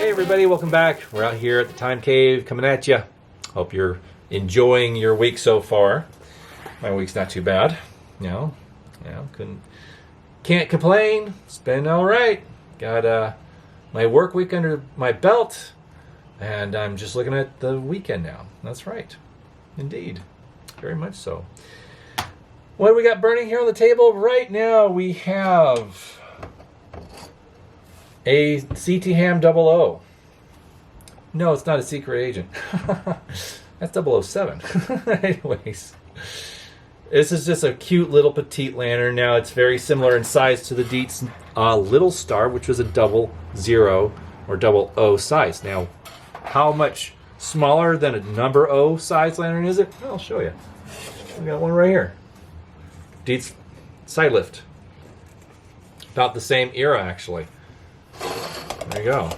Hey everybody, welcome back. We're out here at the Time Cave coming at you. Hope you're enjoying your week so far. My week's not too bad. Can't complain. It's been all right. Got my work week under my belt, and I'm just looking at the weekend now. That's right. Indeed. Very much so. What do we got burning here on the table? Right now we have a CT Hamm 00. No, it's not a secret agent. That's 007. Anyways, this is just a cute little petite lantern. Now it's very similar in size to the Dietz Little Star, which was a 00 or 00 size. Now, how much smaller than a number O size lantern is it? Well, I'll show you. We got one right here. Dietz side lift. About the same era, actually. There you go.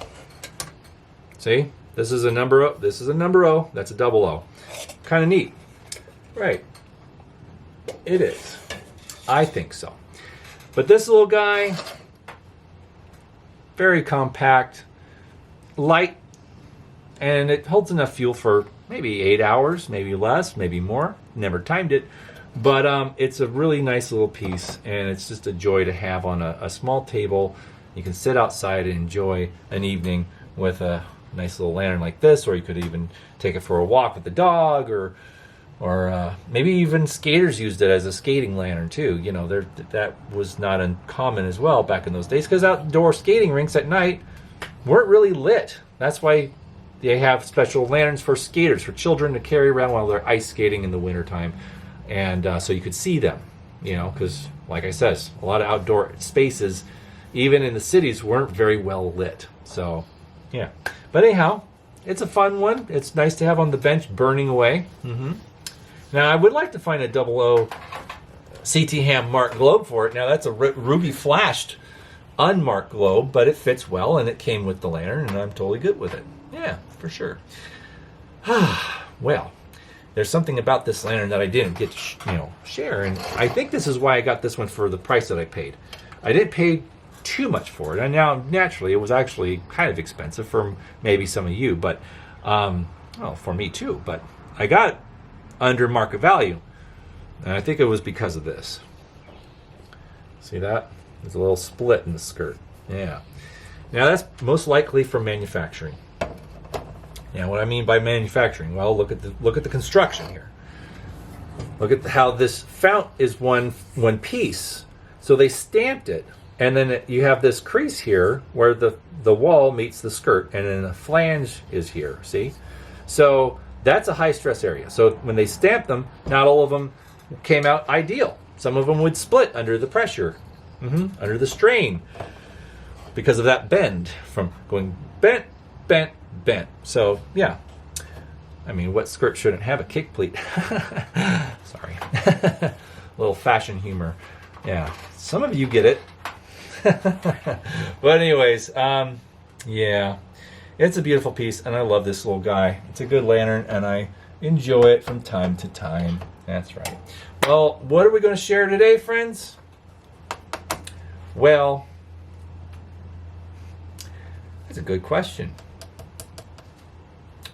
See? This is a number O. This is a number O. That's a 00. Kind of neat. Right. It is. I think so. But this little guy, very compact, light, and it holds enough fuel for maybe 8 hours, maybe less, maybe more. Never timed it. But it's a really nice little piece, and it's just a joy to have on a small table. You can sit outside and enjoy an evening with a nice little lantern like this, or you could even take it for a walk with the dog, or maybe even skaters used it as a skating lantern too. You know, that was not uncommon as well back in those days, because outdoor skating rinks at night weren't really lit. That's why they have special lanterns for skaters, for children to carry around while they're ice skating in the wintertime. And so you could see them, you know, because like I said, a lot of outdoor spaces, even in the cities, weren't very well lit. So, yeah. But anyhow, it's a fun one. It's nice to have on the bench burning away. Now, I would like to find a 00 CT Hamm marked globe for it. Now, that's a ruby flashed unmarked globe, but it fits well, and it came with the lantern, and I'm totally good with it. Yeah, for sure. Well, there's something about this lantern that I didn't get to share, and I think this is why I got this one for the price that I paid. I didn't pay too much for it, and now naturally it was actually kind of expensive for maybe some of you, but well, for me too. But I got it under market value, and I think it was because of this. See that? There's a little split in the skirt. Yeah. Now that's most likely from manufacturing. Now, what I mean by manufacturing, well, look at the construction here. Look at how this fount is one piece. So they stamped it, and then you have this crease here where the wall meets the skirt, and then the flange is here. See, so that's a high stress area. So when they stamped them, not all of them came out ideal. Some of them would split under the pressure, under the strain, because of that bend from going bent. So yeah, I mean, what skirt shouldn't have a kick pleat? Sorry, a little fashion humor. Yeah, some of you get it. But anyways, yeah, it's a beautiful piece, and I love this little guy. It's a good lantern, and I enjoy it from time to time. That's right. Well, what are we going to share today, friends? Well, that's a good question.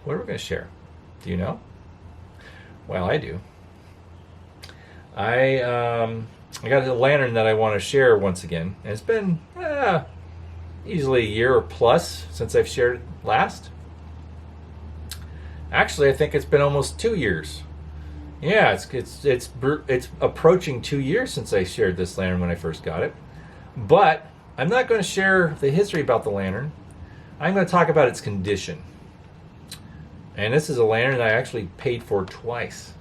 What are we going to share? Do you know? Well, I do. I got a lantern that I want to share once again. And it's been easily a year or plus since I've shared it last. Actually, I think it's been almost 2 years. Yeah, it's approaching 2 years since I shared this lantern when I first got it. But I'm not going to share the history about the lantern. I'm going to talk about its condition. And this is a lantern that I actually paid for twice.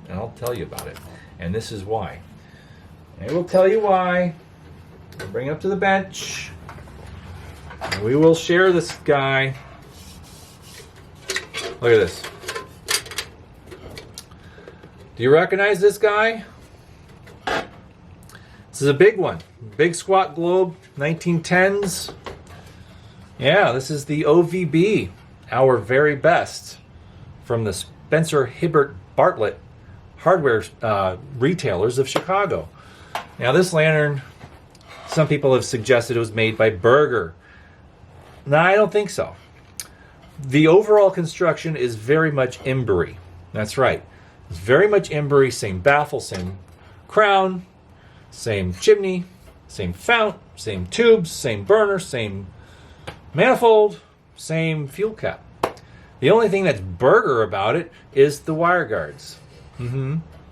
And I'll tell you about it. And this is why. I will tell you why. We'll bring it up to the bench. And we will share this guy. Look at this. Do you recognize this guy? This is a big one. Big squat globe, 1910s. Yeah, this is the OVB, our very best, from the Spencer Hibbert Bartlett hardware retailers of Chicago. Now this lantern, some people have suggested it was made by Berger. No, I don't think so. The overall construction is very much Embry. That's right. It's very much Embry, same baffle, same crown, same chimney, same fount, same tubes, same burner, same manifold, same fuel cap. The only thing that's Burger about it is the wire guards.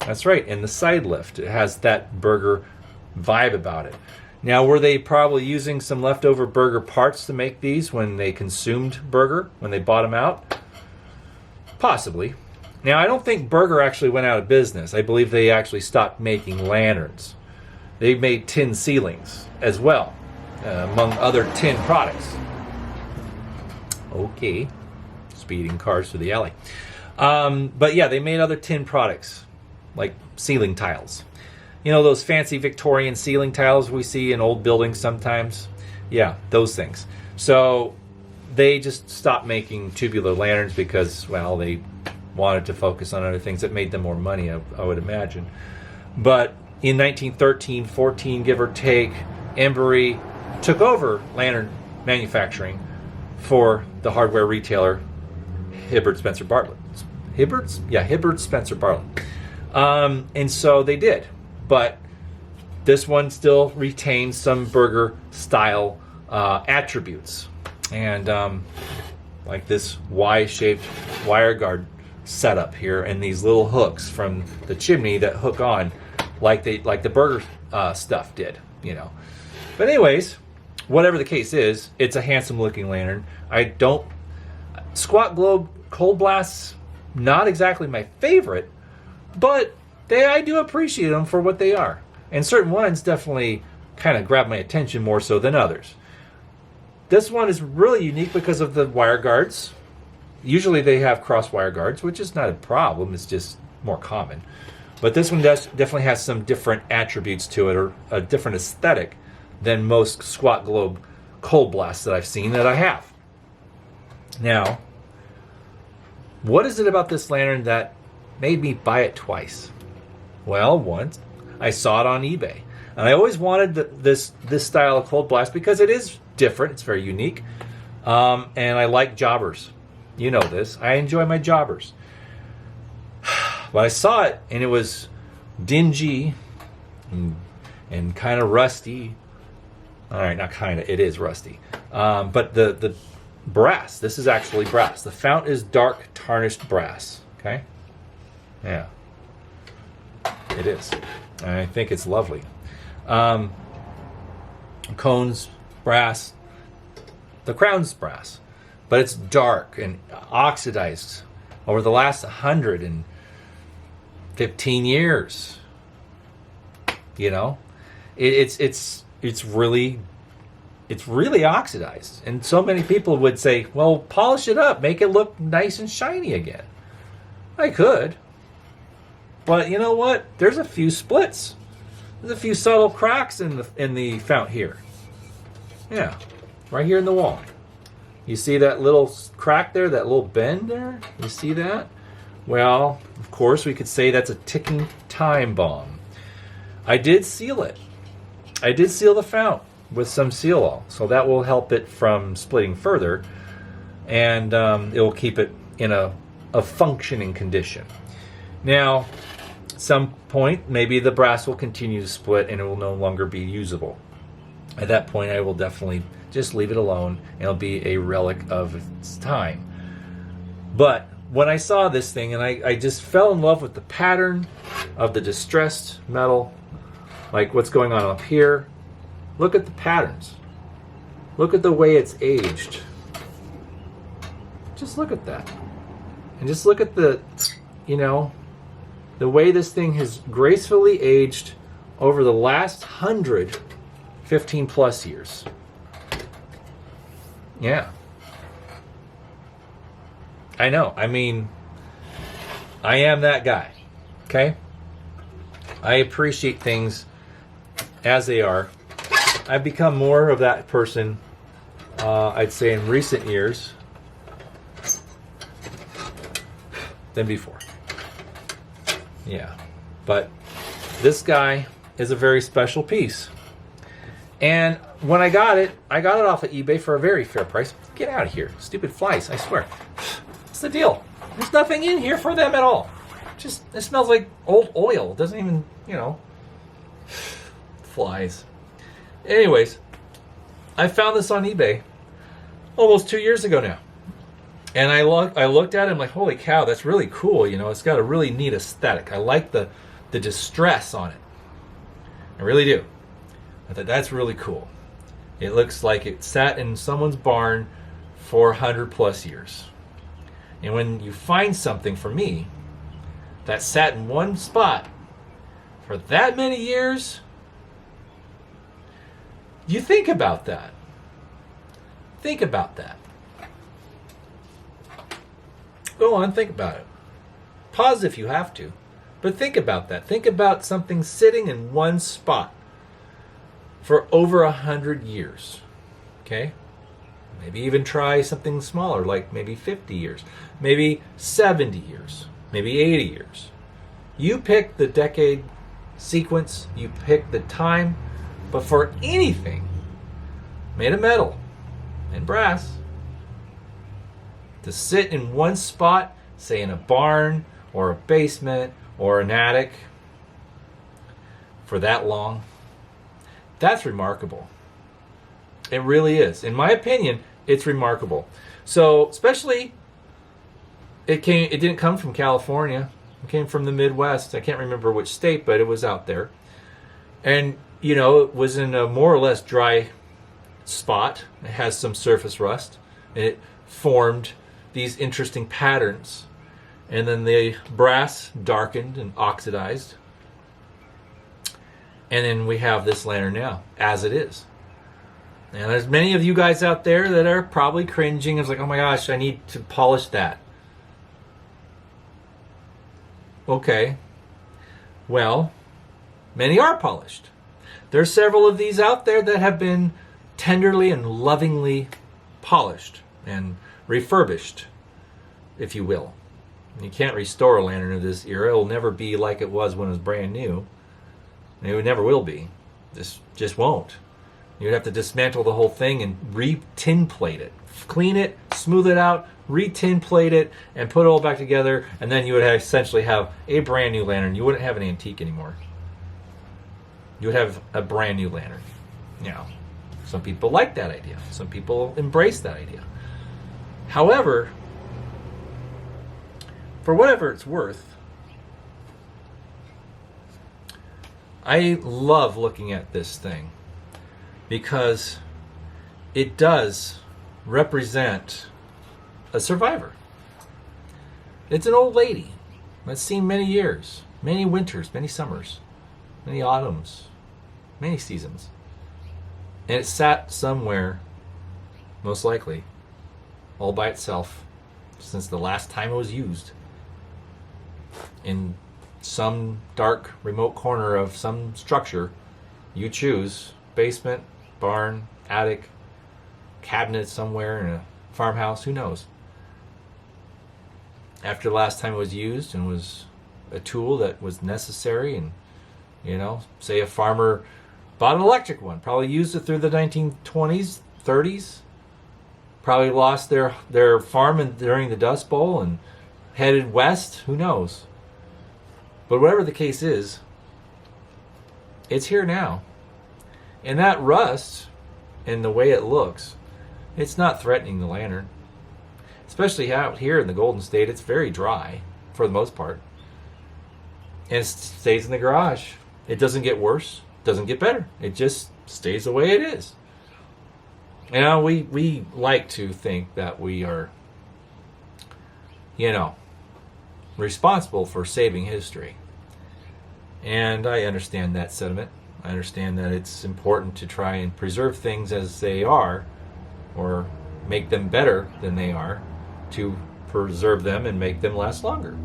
That's right, and the side lift. It has that Burger vibe about it. Now, were they probably using some leftover Burger parts to make these when they consumed Burger, when they bought them out? Possibly. Now, I don't think Burger actually went out of business. I believe they actually stopped making lanterns. They made tin ceilings as well, among other tin products. Okay. Speeding cars through the alley. But yeah, they made other tin products, like ceiling tiles. You know those fancy Victorian ceiling tiles we see in old buildings sometimes? Yeah, those things. So they just stopped making tubular lanterns because, well, they wanted to focus on other things that made them more money, I would imagine. But in 1913, 14, give or take, Embry took over lantern manufacturing for the hardware retailer Hibbert Spencer Bartlett. Hibbert's? Yeah, Hibbert Spencer Bartlett. And so they did. But this one still retains some Burger style attributes. And like this Y-shaped wire guard setup here and these little hooks from the chimney that hook on like the Burger stuff did, you know. But anyways, whatever the case is, it's a handsome looking lantern. Squat globe cold blasts, not exactly my favorite, but I do appreciate them for what they are. And certain ones definitely kind of grab my attention more so than others. This one is really unique because of the wire guards. Usually they have cross wire guards, which is not a problem. It's just more common. But this one definitely has some different attributes to it, or a different aesthetic than most squat globe cold blasts that I've seen that I have. Now, what is it about this lantern that made me buy it twice? Well, once I saw it on eBay, and I always wanted this style of cold blast because it is different. It's very unique, and I like jobbers. You know this. I enjoy my jobbers. But I saw it, and it was dingy and kind of rusty. All right, not kind of. It is rusty. But the brass. This is actually brass. The fount is dark tarnished brass. Okay. Yeah. It is. I think it's lovely. Cones, brass. The crown's brass. But it's dark and oxidized over the last 115 years. You know? It's really oxidized. And so many people would say, well, polish it up, make it look nice and shiny again. I could. But you know what? There's a few splits. There's a few subtle cracks in the fount here. Yeah, right here in the wall. You see that little crack there, that little bend there? You see that? Well, of course, we could say that's a ticking time bomb. I did seal it. I did seal the fount with some seal-all, so that will help it from splitting further, and it will keep it in a functioning condition. Now, at some point, maybe the brass will continue to split and it will no longer be usable. At that point, I will definitely just leave it alone, and it'll be a relic of its time. But when I saw this thing, and I just fell in love with the pattern of the distressed metal, like what's going on up here. Look at the patterns. Look at the way it's aged. Just look at that. And just look at the way this thing has gracefully aged over the last 115 plus years. Yeah. I know. I mean, I am that guy. Okay? I appreciate things as they are. I've become more of that person, I'd say, in recent years than before. Yeah. But this guy is a very special piece. And when I got it off of eBay for a very fair price. Get out of here. Stupid flies, I swear. What's the deal? There's nothing in here for them at all. Just, it smells like old oil. It doesn't even, flies. Anyways, I found this on eBay almost 2 years ago now. And I looked at it, I'm like, holy cow, that's really cool. It's got a really neat aesthetic. I like the distress on it. I really do. I thought that's really cool. It looks like it sat in someone's barn for 100 plus years. And when you find something, for me, that sat in one spot for that many years, you think about that. Think about that. Go on, think about it. Pause if you have to, but think about that. Think about something sitting in one spot for over 100 years. Okay? Maybe even try something smaller, like maybe 50 years, maybe 70 years, maybe 80 years. You pick the decade sequence, you pick the time, but for anything made of metal and brass to sit in one spot, say in a barn or a basement or an attic for that long, that's remarkable. It really is. In my opinion, it's remarkable. So, especially, it didn't come from California. It came from the Midwest. I can't remember which state, but it was out there. And, it was in a more or less dry spot. It has some surface rust. And it formed these interesting patterns. And then the brass darkened and oxidized. And then we have this lantern now, as it is. And there's many of you guys out there that are probably cringing. It's like, oh my gosh, I need to polish that. Okay. Well, many are polished. There's several of these out there that have been tenderly and lovingly polished and refurbished, if you will. And you can't restore a lantern of this era. It'll never be like it was when it was brand new. It never will be. This just won't. You'd have to dismantle the whole thing and re-tin plate it. Clean it, smooth it out, re-tin plate it, and put it all back together, and then you would essentially have a brand new lantern. You wouldn't have an antique anymore. You would have a brand new lantern. Now, some people like that idea. Some people embrace that idea. However, for whatever it's worth, I love looking at this thing because it does represent a survivor. It's an old lady that's seen many years, many winters, many summers, many autumns, many seasons. And it sat somewhere, most likely, all by itself since the last time it was used, in some dark, remote corner of some structure you choose. Basement, barn, attic, cabinet somewhere in a farmhouse, who knows. After the last time it was used and was a tool that was necessary, and say a farmer bought an electric one, probably used it through the 1920s, 30s, probably lost their farm during the Dust Bowl and headed west, who knows. But whatever the case is, it's here now. And that rust, and the way it looks, it's not threatening the lantern. Especially out here in the Golden State, it's very dry, for the most part. And it stays in the garage. It doesn't get worse, doesn't get better. It just stays the way it is. We like to think that we are, responsible for saving history. And I understand that sentiment. I understand that it's important to try and preserve things as they are, or make them better than they are, to preserve them and make them last longer.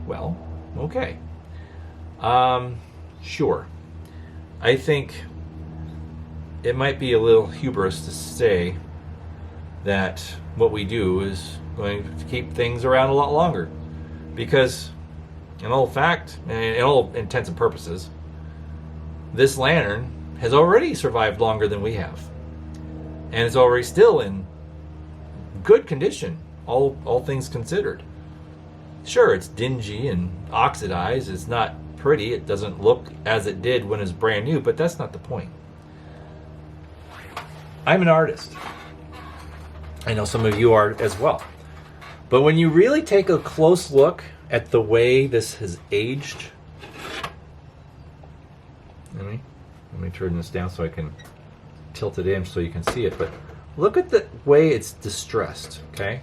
Well, okay. Sure. I think it might be a little hubris to say that what we do is going to keep things around a lot longer. Because, in all fact, and in all intents and purposes, this lantern has already survived longer than we have, and is already still in good condition, all things considered. Sure, it's dingy and oxidized. It's not pretty. It doesn't look as it did when it was brand new, but that's not the point. I'm an artist. I know some of you are as well. But when you really take a close look at the way this has aged, let me turn this down so I can tilt it in so you can see it. But look at the way it's distressed, okay?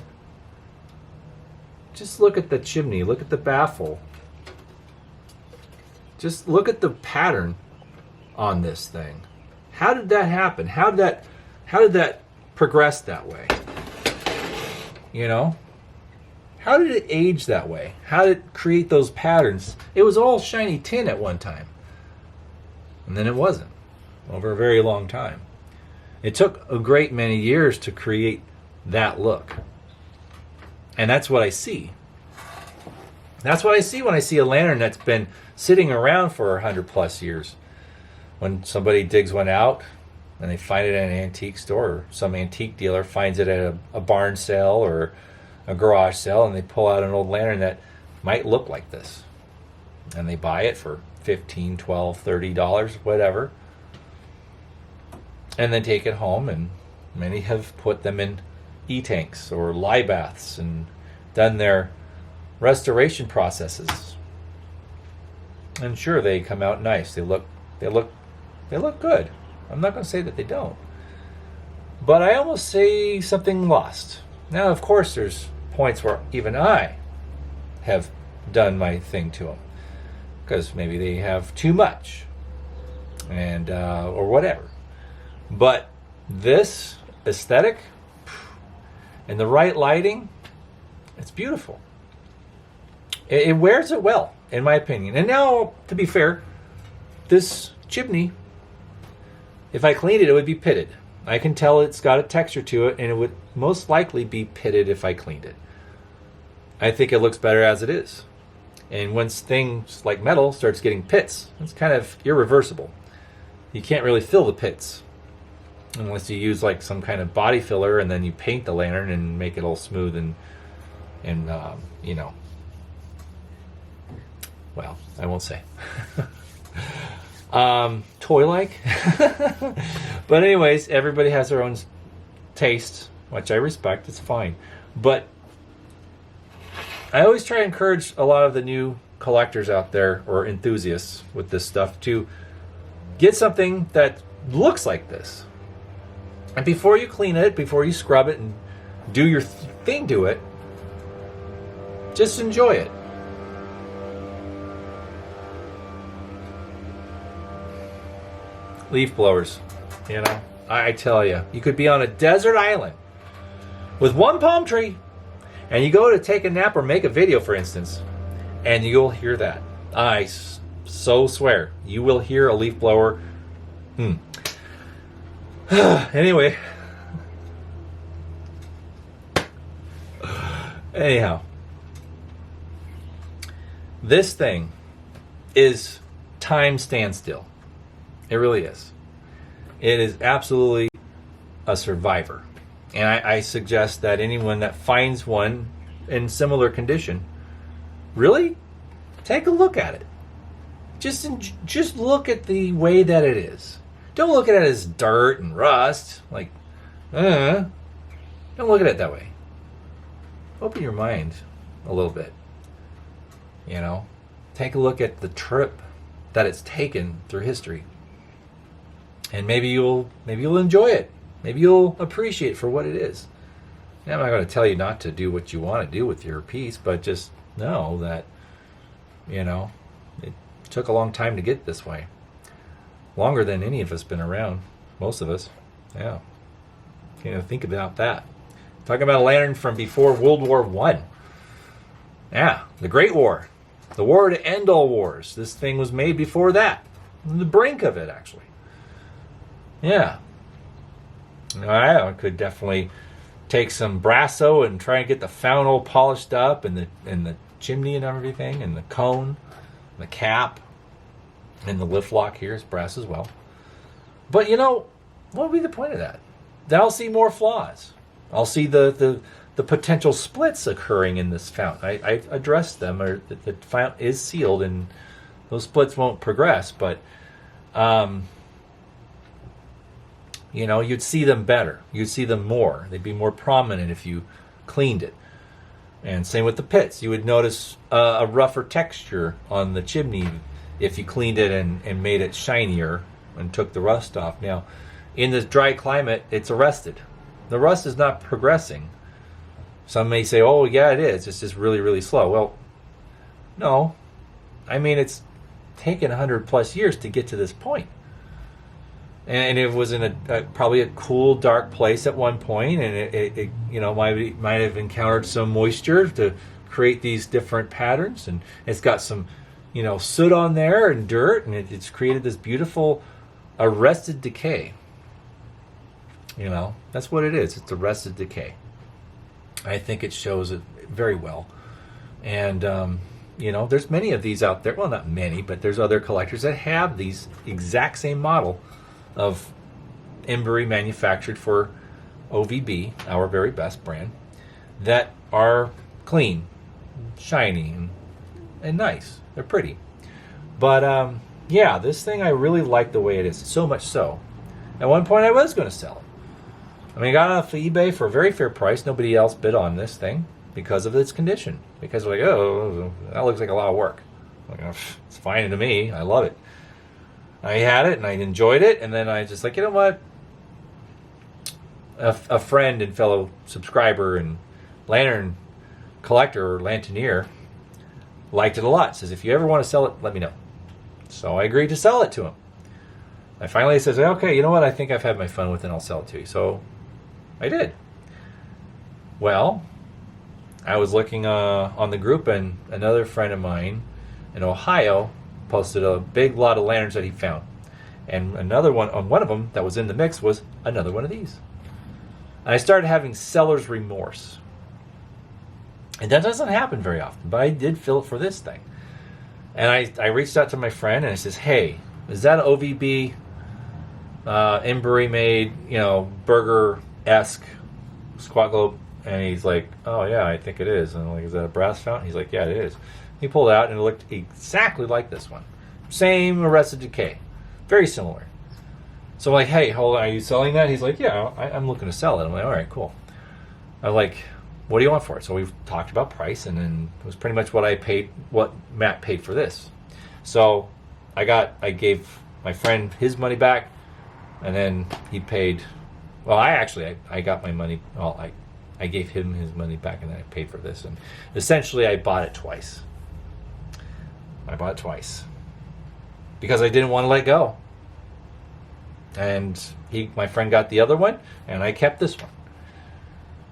Just look at the chimney, look at the baffle. Just look at the pattern on this thing. How did that happen? How did that progress that way? You know? How did it age that way? How did it create those patterns? It was all shiny tin at one time. And then it wasn't. Over a very long time. It took a great many years to create that look. And that's what I see. That's what I see when I see a lantern that's been sitting around for 100 plus years. When somebody digs one out and they find it at an antique store, or some antique dealer finds it at a barn sale or a garage sale, and they pull out an old lantern that might look like this. And they buy it for $15, $12, $30, whatever. And then take it home, and many have put them in e-tanks or lye baths and done their restoration processes. And sure, they come out nice. They look good. I'm not going to say that they don't. But I almost say something lost. Now, of course, there's points where even I have done my thing to them, because maybe they have too much, and or whatever. But this aesthetic and the right lighting, it's beautiful. It wears it well, in my opinion. And now, to be fair, this chimney, if I cleaned it, it would be pitted. I can tell it's got a texture to it, and it would most likely be pitted if I cleaned it. I think it looks better as it is. And once things like metal starts getting pits, it's kind of irreversible. You can't really fill the pits unless you use like some kind of body filler, and then you paint the lantern and make it all smooth and you know, well, I won't say. Toy-like. But anyways, everybody has their own taste, which I respect. It's fine. But I always try to encourage a lot of the new collectors out there, or enthusiasts with this stuff, to get something that looks like this. And before you clean it, before you scrub it and do your thing to it, just enjoy it. Leaf blowers, you know, I tell you, you could be on a desert island with one palm tree, and you go to take a nap or make a video, for instance, and you'll hear that. I so swear, you will hear a leaf blower. Anyway. Anyhow. This thing is time standstill. It really is. It is absolutely a survivor. And I suggest that anyone that finds one in similar condition, really take a look at it. Just look at the way that it is. Don't look at it as dirt and rust. Like, don't look at it that way. Open your mind a little bit. You know, take a look at the trip that it's taken through history. And maybe you'll enjoy it. Maybe you'll appreciate it for what it is. Now, I'm not going to tell you not to do what you want to do with your piece, but just know that, you know, it took a long time to get this way. Longer than any of us been around. Most of us. Yeah. You know, think about that. Talking about a lantern from before World War I. Yeah, the Great War. The war to end all wars. This thing was made before that. On the brink of it, actually. Yeah. I could definitely take some Brasso and try and get the fountain all polished up, and the chimney and everything, and the cone, and the cap, and the lift lock here is brass as well. But what would be the point of that? Then I'll see more flaws. I'll see the potential splits occurring in this fountain. I addressed them, or the fountain is sealed and those splits won't progress, but you'd see them better. You'd see them more. They'd be more prominent if you cleaned it. And same with the pits. You would notice a rougher texture on the chimney if you cleaned it and made it shinier and took the rust off. Now, in this dry climate, it's arrested. The rust is not progressing. Some may say, oh, yeah, it is. It's just really, really slow. Well, no. I mean, it's taken 100 plus years to get to this point. And it was in probably a cool, dark place at one point, and it might have encountered some moisture to create these different patterns, and it's got some, soot on there and dirt, and it's created this beautiful arrested decay. That's what it is. It's arrested decay. I think it shows it very well, and there's many of these out there. Well, not many, but there's other collectors that have these exact same model of Embury manufactured for OVB, our very best brand, that are clean, shiny, and nice. They're pretty. But this thing, I really like the way it is. So much so, at one point I was going to sell it. I mean, I got it off of eBay for a very fair price. Nobody else bid on this thing because of its condition. Because they're like, oh, that looks like a lot of work. I'm like, oh, it's fine to me. I love it. I had it and I enjoyed it, and then I just like, you know what? A friend and fellow subscriber and lantern collector or lanternier liked it a lot. Says, if you ever want to sell it, let me know. So I agreed to sell it to him. I finally says, okay, you know what? I think I've had my fun with it, and I'll sell it to you. So I did. Well, I was looking on the group, and another friend of mine in Ohio posted a big lot of lanterns that he found. And another one, on one of them that was in the mix, was another one of these. And I started having seller's remorse. And that doesn't happen very often, but I did feel it for this thing. And I reached out to my friend and I says, hey, is that an OVB Embury made, burger-esque squat globe? And he's like, oh yeah, I think it is. And I'm like, is that a brass fountain? He's like, yeah, it is. He pulled it out and it looked exactly like this one. Same arrested decay. Very similar. So I'm like, hey, hold on, are you selling that? He's like, yeah, I'm looking to sell it. I'm like, all right, cool. I'm like, what do you want for it? So we've talked about price, and then it was pretty much what Matt paid for this. So I gave my friend his money back, and then he paid, well, I got my money, well, I gave him his money back, and then I paid for this. And essentially I bought it twice. Because I didn't want to let go. And my friend got the other one, and I kept this one.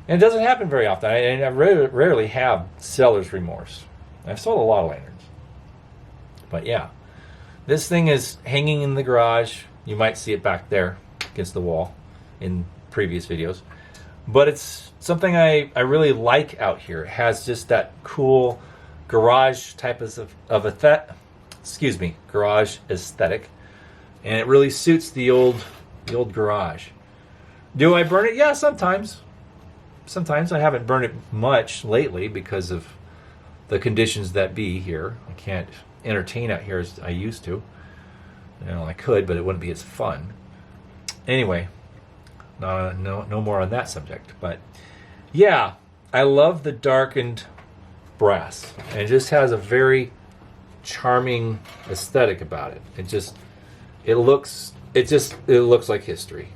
And it doesn't happen very often. I rarely have seller's remorse. I've sold a lot of lanterns. But yeah, this thing is hanging in the garage. You might see it back there against the wall in previous videos. But it's something I really like out here. It has just that cool garage type of garage aesthetic, and it really suits the old garage. Do I burn it? Yeah, sometimes. I haven't burned it much lately because of the conditions that be here. I can't entertain out here as I used to. I could, but it wouldn't be as fun. Anyway, no more on that subject. But yeah, I love the darkened brass, and it just has a very charming aesthetic about it. It looks like history,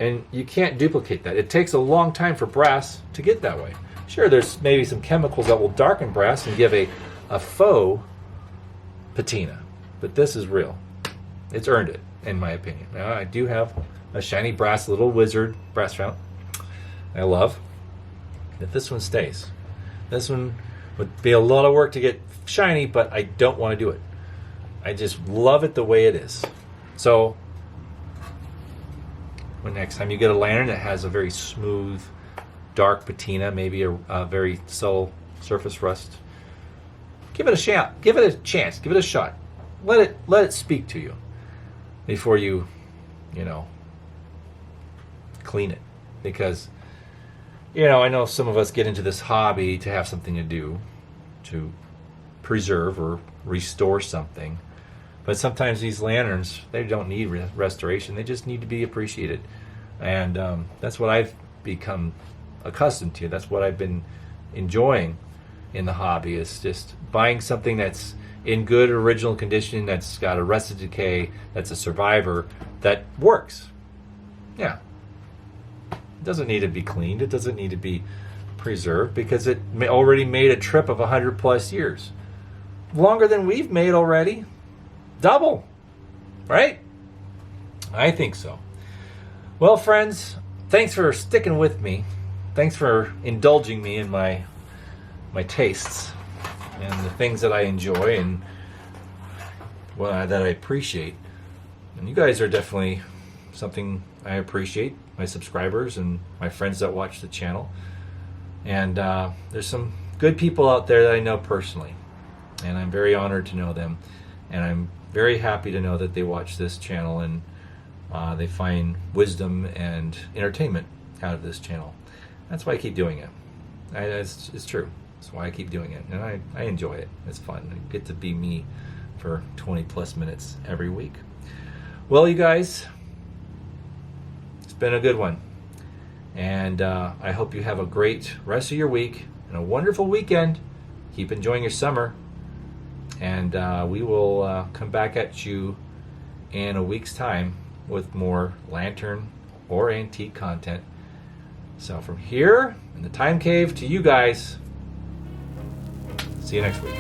and you can't duplicate that. It takes a long time for brass to get that way. Sure, there's maybe some chemicals that will darken brass and give a faux patina, but this is real. It's earned it, in my opinion. Now, I do have a shiny brass little wizard brass fountain I love. If this one stays, this one would be a lot of work to get shiny, but I don't want to do it. I just love it the way it is. So when next time you get a lantern that has a very smooth, dark patina, maybe a very subtle surface rust, give it a shot. Give it a chance. Give it a shot. Let it speak to you. before you, you know, clean it. Because, you know, I know some of us get into this hobby to have something to do, to preserve or restore something. But sometimes these lanterns, they don't need restoration. They just need to be appreciated. And that's what I've become accustomed to. That's what I've been enjoying in the hobby, is just buying something that's in good original condition, that's got arrested decay, that's a survivor, that works. Yeah. It doesn't need to be cleaned. It doesn't need to be preserved because it already made a trip of 100 plus years. Longer than we've made already. Double. Right? I think so. Well, friends, thanks for sticking with me. Thanks for indulging me in my tastes and the things that I enjoy and that I appreciate. And you guys are definitely something I appreciate, my subscribers and my friends that watch the channel. And there's some good people out there that I know personally, and I'm very honored to know them. And I'm very happy to know that they watch this channel and they find wisdom and entertainment out of this channel. That's why I keep doing it. It's true. That's why I keep doing it. And I enjoy it. It's fun. I get to be me for 20 plus minutes every week. Well, you guys, it's been a good one. And I hope you have a great rest of your week and a wonderful weekend. Keep enjoying your summer. And we will come back at you in a week's time with more lantern or antique content. So from here in the Time Cave to you guys, see you next week.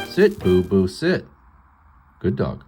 Sit, boo boo, sit. Good dog.